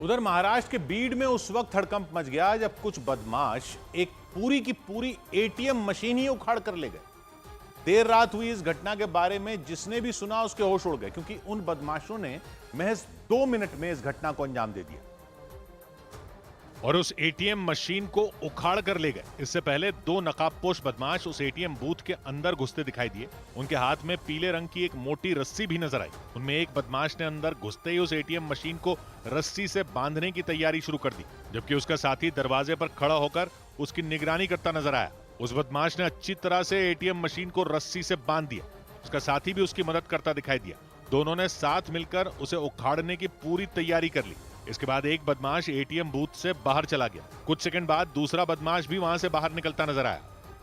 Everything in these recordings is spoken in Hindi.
उधर महाराष्ट्र के बीड में उस वक्त हड़कंप मच गया जब कुछ बदमाश एक पूरी की पूरी एटीएम मशीन ही उखाड़ कर ले गए। देर रात हुई इस घटना के बारे में जिसने भी सुना उसके होश उड़ गए, क्योंकि उन बदमाशों ने महज 2 मिनट में इस घटना को अंजाम दे दिया और उस एटीएम मशीन को उखाड़ कर ले गए। इससे पहले 2 नकाबपोश बदमाश उस एटीएम बूथ के अंदर घुसते दिखाई दिए। उनके हाथ में पीले रंग की एक मोटी रस्सी भी नजर आई। उनमें एक बदमाश ने अंदर घुसते ही उस एटीएम मशीन को रस्सी से बांधने की तैयारी शुरू कर दी, जबकि उसका साथी दरवाजे पर खड़ा होकर उसकी निगरानी करता नजर आया। उस बदमाश ने अच्छी तरह से एटीएम मशीन को रस्सी से बांध दिया। उसका साथी भी उसकी मदद करता दिखाई दिया। दोनों ने साथ मिलकर उसे उखाड़ने की पूरी तैयारी कर ली। इसके बाद एक बदमाश एटीएम बूथ से बाहर चला गया। कुछ सेकंड बाद दूसरा बदमाश भी वहां से बाहर निकलता नजर आया।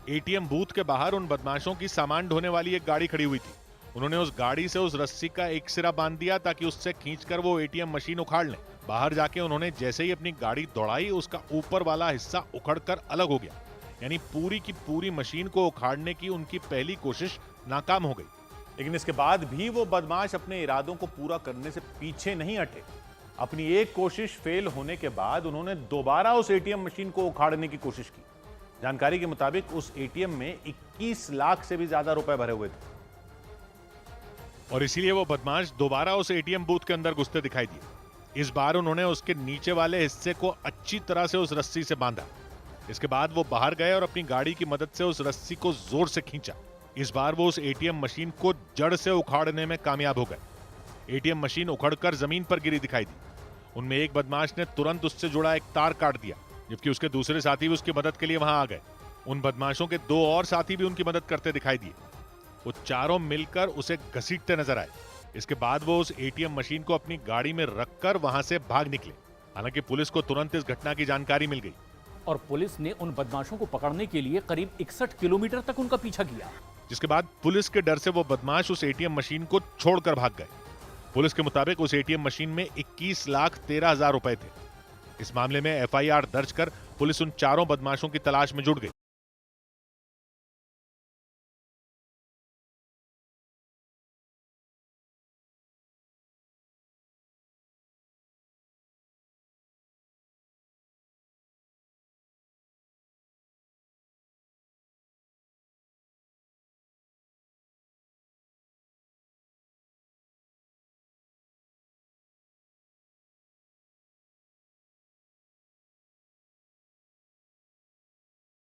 एटीएम बूथ के बाहर उन बदमाशों की सामान ढोने वाली एक गाड़ी खड़ी हुई थी। उन्होंने उस गाड़ी से उस रस्सी का एक सिरा बांध दिया ताकि उससे खींचकर वो एटीएम मशीन उखाड़ लें। बाहर जाके उन्होंने जैसे ही अपनी गाड़ी दौड़ाई, उसका ऊपर वाला हिस्सा उखड़कर अलग हो गया। यानी पूरी की पूरी मशीन को उखाड़ने की उनकी पहली कोशिश नाकाम हो गई। लेकिन इसके बाद भी वो बदमाश अपने इरादों को पूरा करने से पीछे नहीं हटे। अपनी एक कोशिश फेल होने के बाद उन्होंने दोबारा उस एटीएम मशीन को उखाड़ने की कोशिश की। जानकारी के मुताबिक उस एटीएम में 21 लाख से भी ज्यादा रुपए भरे हुए थे और इसीलिए वो बदमाश दोबारा उस एटीएम बूथ के अंदर घुसते दिखाई दिए। इस बार उन्होंने उसके नीचे वाले हिस्से को अच्छी तरह से उस रस्सी से बांधा। इसके बाद वो बाहर गए और अपनी गाड़ी की मदद से उस रस्सी को जोर से खींचा। इस बार वो उस एटीएम मशीन को जड़ से उखाड़ने में कामयाब हो गए। एटीएम मशीन उखड़कर जमीन पर गिरी दिखाई दी। उनमें एक बदमाश ने तुरंत उससे जुड़ा एक तार काट दिया, जबकि उसके दूसरे साथी भी उसकी मदद के लिए वहां आ गए। उन बदमाशों के 2 और साथी भी उनकी मदद करते दिखाई दिए। वो चारों मिलकर उसे घसीटते नजर आए। इसके बाद वो उस एटीएम मशीन को अपनी गाड़ी में रखकर वहां से भाग निकले। हालांकि पुलिस को तुरंत इस घटना की जानकारी मिल गई और पुलिस ने उन बदमाशों को पकड़ने के लिए करीब 61 किलोमीटर तक उनका पीछा किया। जिसके बाद पुलिस के डर से वो बदमाश उस एटीएम मशीन को छोड़कर भाग गए। पुलिस के मुताबिक उस एटीएम मशीन में 21,13,000 रुपए थे। इस मामले में एफआईआर दर्ज कर पुलिस उन चारों बदमाशों की तलाश में जुट गई।